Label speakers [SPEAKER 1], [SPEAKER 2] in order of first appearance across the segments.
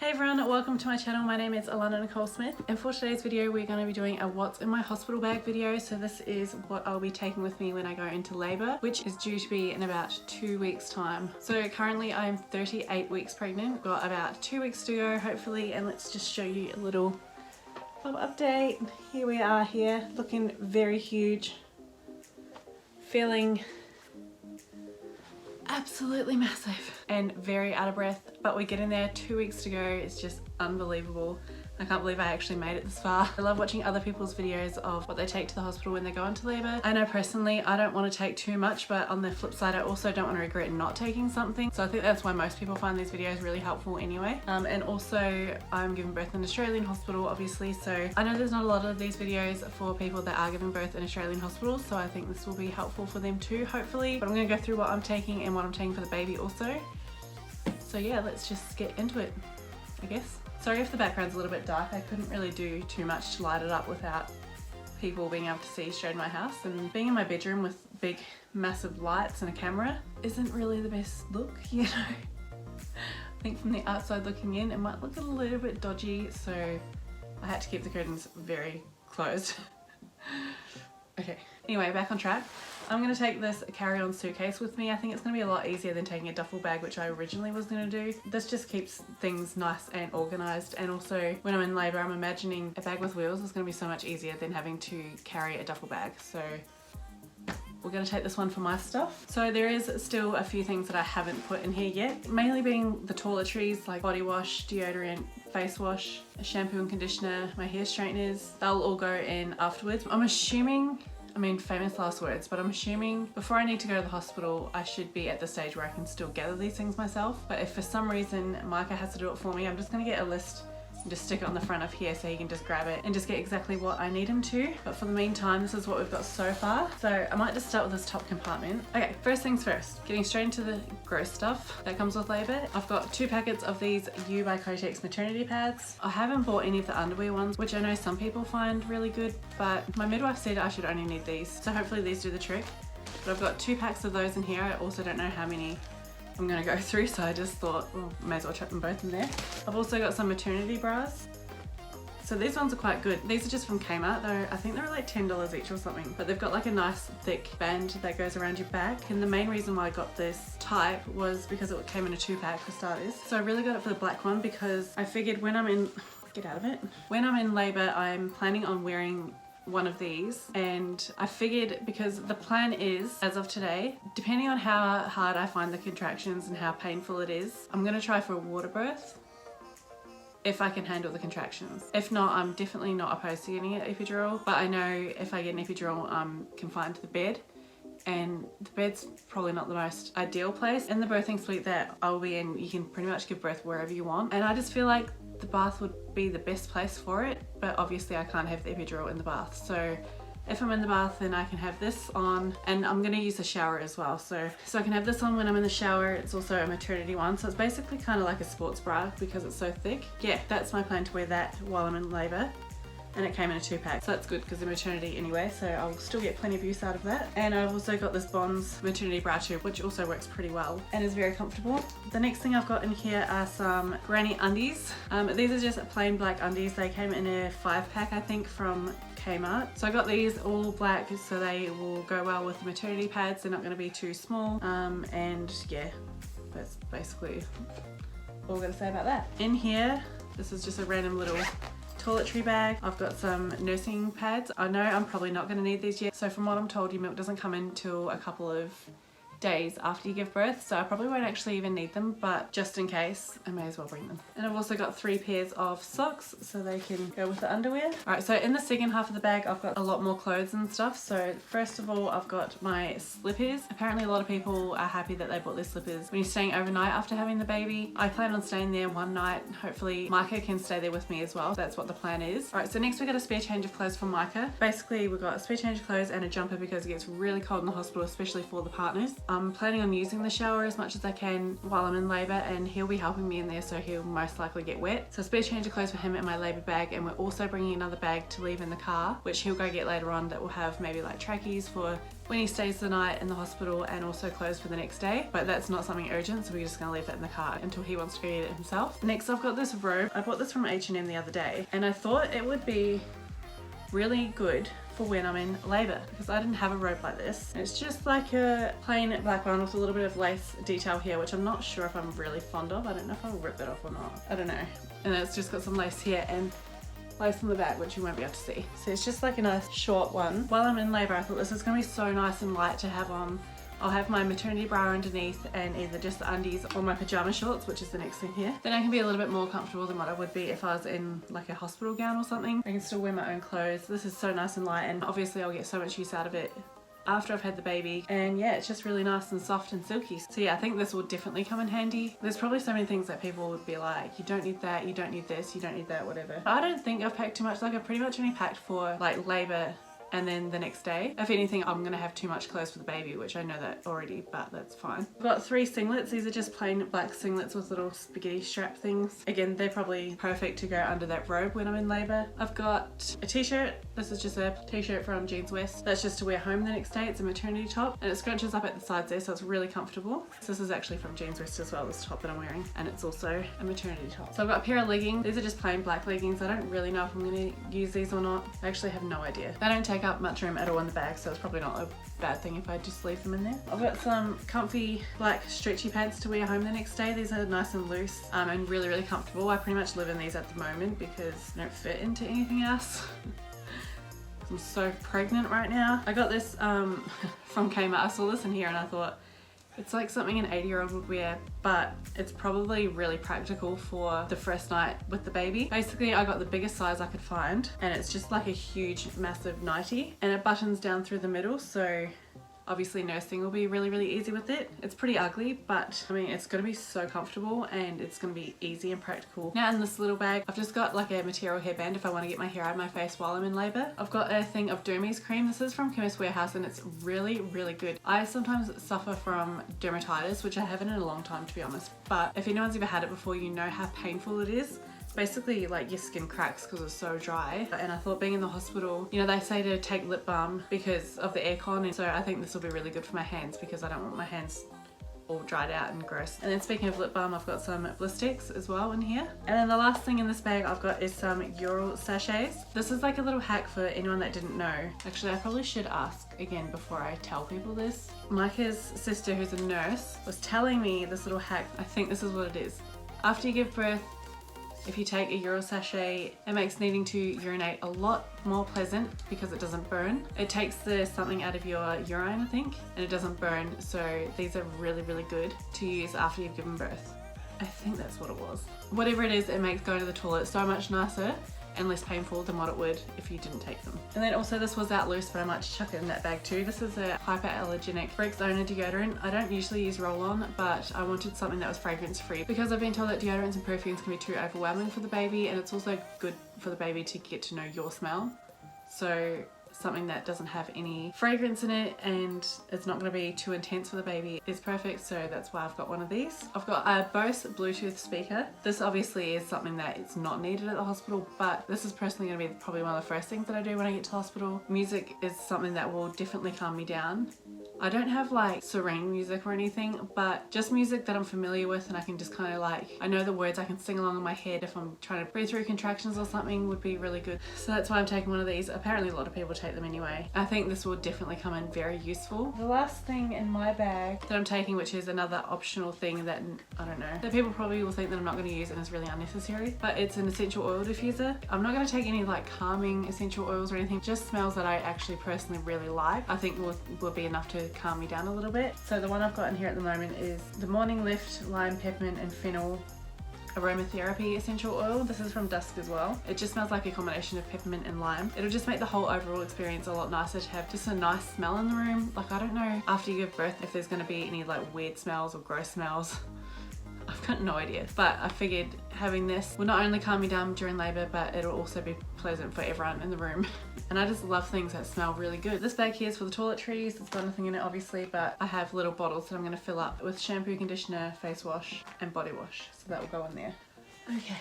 [SPEAKER 1] Hey everyone, welcome to my channel. My name is Alana Nicole Smith, and for today's video we're going to be doing a what's in my hospital bag video. So this is what I'll be taking with me when I go into labour, which is due to be in about 2 weeks time. So currently I'm 38 weeks pregnant, got about 2 weeks to go hopefully, and let's just show you a little update. Here we are here, looking very huge, feeling absolutely massive and very out of breath, but we're getting there. 2 weeks to go. It's just unbelievable. I can't believe I actually made it this far. I love watching other people's videos of what they take to the hospital when they go into labour. I know personally I don't want to take too much, but on the flip side I also don't want to regret not taking something. So I think that's why most people find these videos really helpful anyway. And also I'm giving birth in an Australian hospital obviously, so I know there's not a lot of these videos for people that are giving birth in Australian hospitals, so I think this will be helpful for them too hopefully. But I'm going to go through what I'm taking and what I'm taking for the baby also. So yeah, let's just get into it, I guess. Sorry if the background's a little bit dark. I couldn't really do too much to light it up without people being able to see straight in my house, and being in my bedroom with big massive lights and a camera isn't really the best look, you know. I think from the outside looking in it might look a little bit dodgy, so I had to keep the curtains very closed. Okay, anyway, back on track. I'm going to take this carry-on suitcase with me. I think it's going to be a lot easier than taking a duffel bag, which I originally was going to do. This just keeps things nice and organised, and also when I'm in labour I'm imagining a bag with wheels is going to be so much easier than having to carry a duffel bag. So we're going to take this one for my stuff. So there is still a few things that I haven't put in here yet, mainly being the toiletries like body wash, deodorant, face wash, a shampoo and conditioner, my hair straighteners. They'll all go in afterwards. I'm assuming, I mean, famous last words, but I'm assuming before I need to go to the hospital I should be at the stage where I can still gather these things myself. But if for some reason Micah has to do it for me, I'm just going to get a list and just stick it on the front of here so he can just grab it and just get exactly what I need him to. But for the meantime, this is what we've got so far. So I might just start with this top compartment. Okay, first things first, getting straight into the gross stuff that comes with labour. I've got 2 packets of these U by Kotex maternity pads. I haven't bought any of the underwear ones, which I know some people find really good, but my midwife said I should only need these, so hopefully these do the trick. But I've got 2 packs of those in here. I also don't know how many I'm gonna go through, so I just thought, well, may as well chuck them both in there. I've also got some maternity bras. So these ones are quite good. These are just from Kmart though. I think they're like $10 each or something, but they've got like a nice thick band that goes around your back. And the main reason why I got this type was because it came in a 2-pack for starters. So I really got it for the black one because I figured when I'm in, get out of it. When I'm in labour, I'm planning on wearing one of these, and I figured because the plan is, as of today, depending on how hard I find the contractions and how painful it is, I'm gonna try for a water birth if I can handle the contractions. If not, I'm definitely not opposed to getting an epidural, but I know if I get an epidural I'm confined to the bed, and the bed's probably not the most ideal place. In the birthing suite that I'll be in, you can pretty much give birth wherever you want, and I just feel like the bath would be the best place for it, but obviously I can't have the epidural in the bath. So if I'm in the bath, then I can have this on, and I'm gonna use the shower as well. So I can have this on when I'm in the shower. It's also a maternity one, so it's basically kind of like a sports bra because it's so thick. Yeah, that's my plan, to wear that while I'm in labour. And it came in a 2-pack, so that's good because of maternity anyway, so I'll still get plenty of use out of that. And I've also got this Bonds maternity bra tube, which also works pretty well and is very comfortable. The next thing I've got in here are some granny undies. These are just plain black undies. They came in a 5-pack, I think, from Kmart. So I got these all black so they will go well with the maternity pads. They're not going to be too small. And yeah, that's basically all I'm going to say about that. In here, this is just a random little toiletry bag. I've got some nursing pads. I know I'm probably not going to need these yet. So from what I'm told, your milk doesn't come in till a couple of days after you give birth, so I probably won't actually even need them, but just in case I may as well bring them. And I've also got 3 pairs of socks so they can go with the underwear. Alright, so in the second half of the bag I've got a lot more clothes and stuff. So first of all, I've got my slippers. Apparently a lot of people are happy that they bought their slippers when you're staying overnight after having the baby. I plan on staying there one night. Hopefully Micah can stay there with me as well. That's what the plan is. Alright, so next we got a spare change of clothes for Micah. Basically we've got a spare change of clothes and a jumper because it gets really cold in the hospital, especially for the partners. I'm planning on using the shower as much as I can while I'm in labour, and he'll be helping me in there, so he'll most likely get wet. So spare change of clothes for him in my labour bag, and we're also bringing another bag to leave in the car, which he'll go get later on, that will have maybe like trackies for when he stays the night in the hospital, and also clothes for the next day. But that's not something urgent, so we're just gonna leave that in the car until he wants to go get it himself. Next, I've got this robe. I bought this from H&M the other day, and I thought it would be really good for when I'm in labour, because I didn't have a robe like this. It's just like a plain black one with a little bit of lace detail here, which I'm not sure if I'm really fond of. I don't know if I'll rip that off or not. I don't know. And it's just got some lace here and lace on the back, which you won't be able to see. So it's just like a nice short one. While I'm in labour, I thought this is going to be so nice and light to have on. I'll have my maternity bra underneath and either just the undies or my pyjama shorts, which is the next thing here. Then I can be a little bit more comfortable than what I would be if I was in like a hospital gown or something. I can still wear my own clothes. This is so nice and light, and obviously I'll get so much use out of it after I've had the baby. And yeah, it's just really nice and soft and silky. So yeah, I think this will definitely come in handy. There's probably so many things that people would be like, you don't need that, you don't need this, you don't need that, whatever. But I don't think I've packed too much. Like, I've pretty much only packed for like labour and then the next day. If anything, I'm gonna have too much clothes for the baby, which I know that already, but that's fine. I've got 3 singlets. These are just plain black singlets with little spaghetti strap things. Again, they're probably perfect to go under that robe when I'm in labour. I've got a t-shirt. This is just a t-shirt from Jeans West. That's just to wear home the next day. It's a maternity top, and it scrunches up at the sides there, so it's really comfortable. So this is actually from Jeans West as well, this top that I'm wearing, and it's also a maternity top. So I've got a pair of leggings. These are just plain black leggings. I don't really know if I'm gonna use these or not. I actually have no idea. They don't take up much room at all in the bag, so it's probably not a bad thing if I just leave them in there. I've got some comfy black stretchy pants to wear home the next day. These are nice and loose and really, really comfortable. I pretty much live in these at the moment because I don't fit into anything else. I'm so pregnant right now. I got this from Kmart. I saw this in here and I thought, it's like something an 80-year-old would wear, but it's probably really practical for the first night with the baby. Basically, I got the biggest size I could find, and it's just like a huge, massive nightie, and it buttons down through the middle, so obviously nursing will be really, really easy with it. It's pretty ugly, but I mean, it's gonna be so comfortable and it's gonna be easy and practical. Now in this little bag, I've just got like a material hairband if I wanna get my hair out of my face while I'm in labor. I've got a thing of Dermies cream. This is from Chemist Warehouse and it's really, really good. I sometimes suffer from dermatitis, which I haven't in a long time to be honest, but if anyone's ever had it before, you know how painful it is. Basically like your skin cracks because it's so dry, and I thought being in the hospital, you know, they say to take lip balm because of the aircon, and so I think this will be really good for my hands because I don't want my hands all dried out and gross. And then speaking of lip balm, I've got some bliss sticks as well in here. And then the last thing in this bag I've got is some Ural sachets. This is like a little hack for anyone that didn't know. Actually, I probably should ask again before I tell people this. Micah's sister, who's a nurse, was telling me this little hack. I think this is what it is. After you give birth, if you take a Ural sachet, it makes needing to urinate a lot more pleasant because it doesn't burn. It takes the something out of your urine, I think, and it doesn't burn. So these are really, really good to use after you've given birth. I think that's what it was. Whatever it is, it makes going to the toilet so much nicer and less painful than what it would if you didn't take them. And then also this was out loose, but I might chuck it in that bag too. This is a hyperallergenic Rexona deodorant. I don't usually use roll-on, but I wanted something that was fragrance free because I've been told that deodorants and perfumes can be too overwhelming for the baby, and it's also good for the baby to get to know your smell. So something that doesn't have any fragrance in it and it's not going to be too intense for the baby is perfect, so that's why I've got one of these. I've got a Bose Bluetooth speaker. This obviously is something that it's not needed at the hospital, but this is personally going to be probably one of the first things that I do when I get to hospital. Music is something that will definitely calm me down. I don't have like serene music or anything, but just music that I'm familiar with and I can just kind of like, I know the words, I can sing along in my head if I'm trying to breathe through contractions or something would be really good. So that's why I'm taking one of these. Apparently a lot of people take them anyway. I think this will definitely come in very useful. The last thing in my bag that I'm taking, which is another optional thing that, I don't know, that people probably will think that I'm not going to use and is really unnecessary, but it's an essential oil diffuser. I'm not going to take any like calming essential oils or anything, just smells that I actually personally really like. I think will be enough to calm me down a little bit. So the one I've got in here at the moment is the Morning Lift Lime Peppermint and Fennel Aromatherapy essential oil. This is from Dusk as well. It just smells like a combination of peppermint and lime. It'll just make the whole overall experience a lot nicer to have just a nice smell in the room. Like, I don't know after you give birth if there's going to be any like weird smells or gross smells. I'm got no idea. But I figured having this will not only calm me down during labor, but it'll also be pleasant for everyone in the room. And I just love things that smell really good. This bag here is for the toiletries. It's got nothing in it obviously, but I have little bottles that I'm going to fill up with shampoo, conditioner, face wash and body wash. So that will go in there. Okay.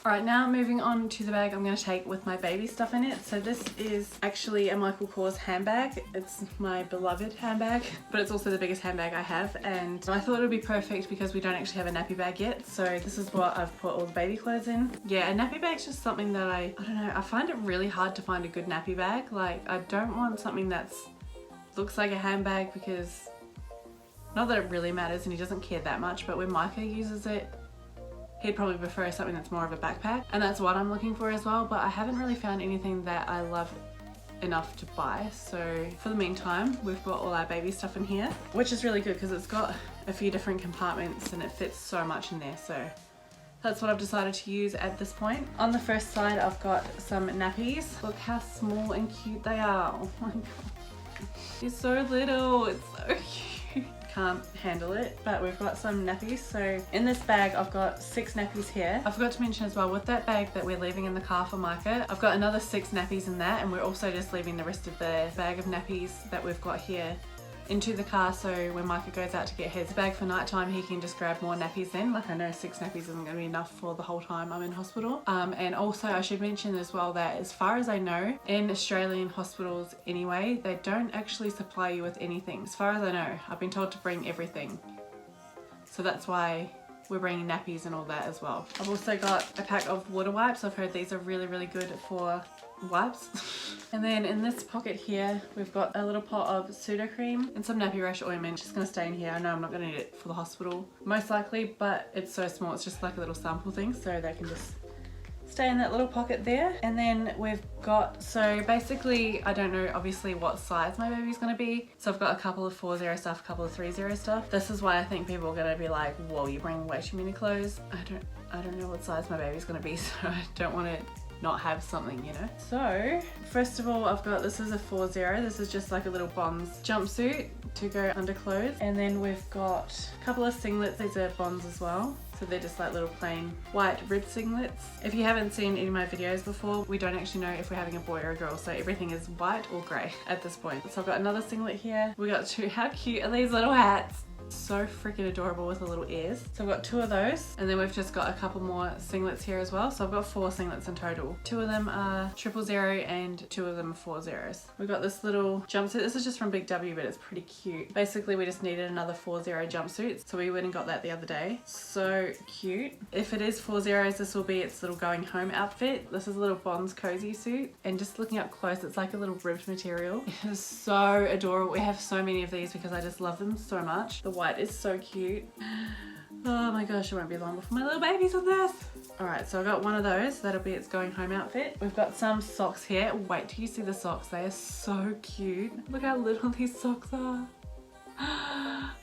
[SPEAKER 1] Alright, now moving on to the bag I'm going to take with my baby stuff in it. So this is actually a Michael Kors handbag. It's my beloved handbag, but it's also the biggest handbag I have, and I thought it would be perfect because we don't actually have a nappy bag yet. So this is what I've put all the baby clothes in. Yeah, a nappy bag's just something that I don't know, I find it really hard to find a good nappy bag. Like, I don't want something that's looks like a handbag because, not that it really matters and he doesn't care that much, but when Micah uses it, he'd probably prefer something that's more of a backpack, and that's what I'm looking for as well, but I haven't really found anything that I love enough to buy. So for the meantime, we've got all our baby stuff in here, which is really good because it's got a few different compartments and it fits so much in there. So that's what I've decided to use at this point. On the first side, I've got some nappies. Look how small and cute they are. Oh my god. It's so little, it's so cute. Can't handle it, but we've got some nappies. So in this bag I've got 6 nappies here. I forgot to mention as well, with that bag that we're leaving in the car for Micah, I've got another 6 nappies in that, and we're also just leaving the rest of the bag of nappies that we've got here into the car, so when Micah goes out to get his bag for nighttime, he can just grab more nappies then. Like, I know 6 nappies isn't going to be enough for the whole time I'm in hospital. And also I should mention as well that as far as I know, in Australian hospitals anyway, they don't actually supply you with anything. As far as I know, I've been told to bring everything. So that's why we're bringing nappies and all that as well. I've also got a pack of water wipes. I've heard these are really, really good for wipes. And then in this pocket here, we've got a little pot of Sudocrem and some nappy rash ointment. Just gonna stay in here. I know I'm not gonna need it for the hospital, most likely, but it's so small. It's just like a little sample thing, so they can just stay in that little pocket there. And then we've got, so basically, I don't know obviously what size my baby's gonna be. So I've got a couple of 4-0 stuff, a couple of 3-0 stuff. This is why I think people are gonna be like, whoa, you bring way too many clothes. I don't know what size my baby's gonna be, so I don't want to not have something, you know. So first of all, I've got, this is a 4-0. This is just like a little Bonds jumpsuit to go under clothes. And then we've got a couple of singlets. These are Bonds as well. So they're just like little plain white ribbed singlets. If you haven't seen any of my videos before, we don't actually know if we're having a boy or a girl, so everything is white or grey at this point. So I've got another singlet here. We got 2, how cute are these little hats? So freaking adorable with the little ears. So I've got 2 of those, and then we've just got a couple more singlets here as well. So I've got 4 singlets in total. 2 of them are 000 and 2 of them are 4-0s. We've got this little jumpsuit. This is just from Big W, but it's pretty cute. Basically, we just needed another 4-0 jumpsuit, so we went and got that the other day. So cute. If it is 4-0s, this will be its little going home outfit. This is a little Bonds cozy suit, and just looking up close, it's like a little ribbed material. It is so adorable. We have so many of these because I just love them so much. The white is so cute. Oh my gosh, it won't be long before my little baby's with this. Alright, so I got one of those. That'll be its going home outfit. We've got some socks here. Wait till you see the socks. They are so cute. Look how little these socks are.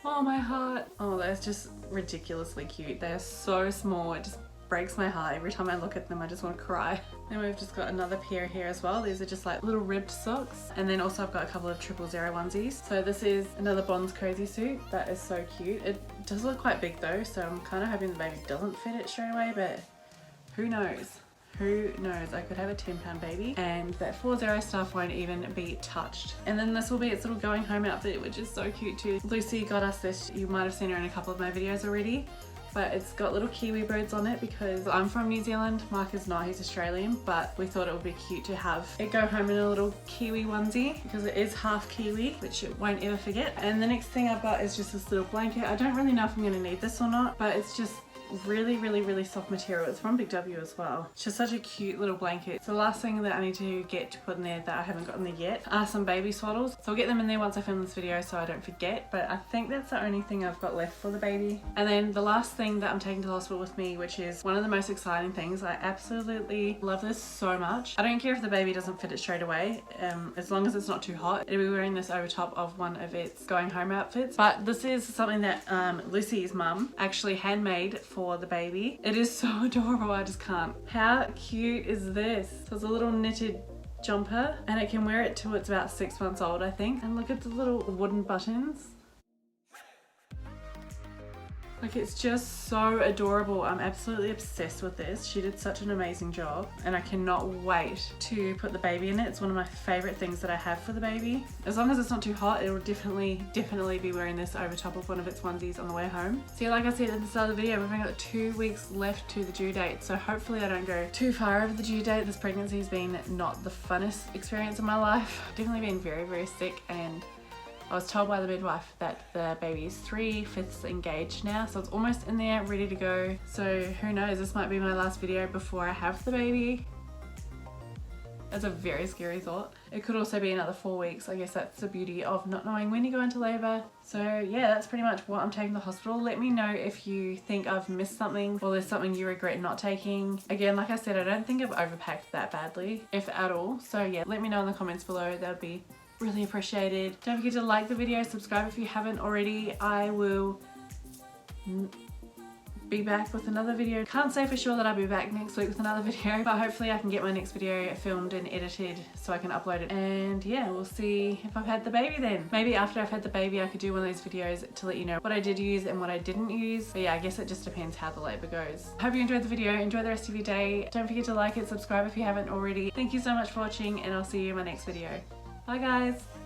[SPEAKER 1] Oh, my heart. Oh, they're just ridiculously cute. They are so small. It just breaks my heart. Every time I look at them, I just want to cry. Then we've just got another pair here as well. These are just like little ribbed socks. And then also I've got a couple of 000 onesies. So this is another Bonds cozy suit. That is so cute. It does look quite big though, so I'm kind of hoping the baby doesn't fit it straight away, but who knows? Who knows? I could have a 10-pound baby and that 4-0 stuff won't even be touched. And then this will be its little going home outfit, which is so cute too. Lucy got us this. You might have seen her in a couple of my videos already. But it's got little kiwi birds on it because I'm from New Zealand. Mark is not, he's Australian, but we thought it would be cute to have it go home in a little kiwi onesie because it is half kiwi, which it won't ever forget. And the next thing I've got is just this little blanket. I don't really know if I'm going to need this or not, but it's just really soft material. It's from Big W as well. It's just such a cute little blanket. So the last thing that I need to get to put in there that I haven't gotten there yet are some baby swaddles. So I'll get them in there once I film this video so I don't forget, but I think that's the only thing I've got left for the baby. And then the last thing that I'm taking to the hospital with me, which is one of the most exciting things. I absolutely love this so much. I don't care if the baby doesn't fit it straight away, as long as it's not too hot. It'll be wearing this over top of one of its going home outfits. But this is something that Lucy's mum actually handmade for the baby. It is so adorable, I just can't. How cute is this? So it's a little knitted jumper and it can wear it till it's about 6 months old, I think. And look at the little wooden buttons. Like, it's just so adorable. I'm absolutely obsessed with this. She did such an amazing job and I cannot wait to put the baby in it. It's one of my favorite things that I have for the baby. As long as it's not too hot, it'll definitely be wearing this over top of one of its onesies on the way home. So yeah, like I said at the start of the video, we've only got 2 weeks left to the due date. So hopefully I don't go too far over the due date. This pregnancy has been not the funnest experience of my life. I've definitely been very, very sick, and I was told by the midwife that the baby is 3/5 engaged now, so it's almost in there, ready to go. So who knows, this might be my last video before I have the baby. That's a very scary thought. It could also be another 4 weeks. I guess that's the beauty of not knowing when you go into labour. So yeah, that's pretty much what I'm taking to the hospital. Let me know if you think I've missed something or there's something you regret not taking. Again, like I said, I don't think I've overpacked that badly, if at all. So yeah, let me know in the comments below. That would be really appreciated. Don't forget to like the video, subscribe if you haven't already. I will be back with another video. Can't say for sure that I'll be back next week with another video, but hopefully I can get my next video filmed and edited so I can upload it. And yeah, we'll see if I've had the baby then. Maybe after I've had the baby I could do one of those videos to let you know what I did use and what I didn't use. But yeah, I guess it just depends how the labour goes. Hope you enjoyed the video. Enjoy the rest of your day. Don't forget to like it, subscribe if you haven't already. Thank you so much for watching, and I'll see you in my next video. Bye guys!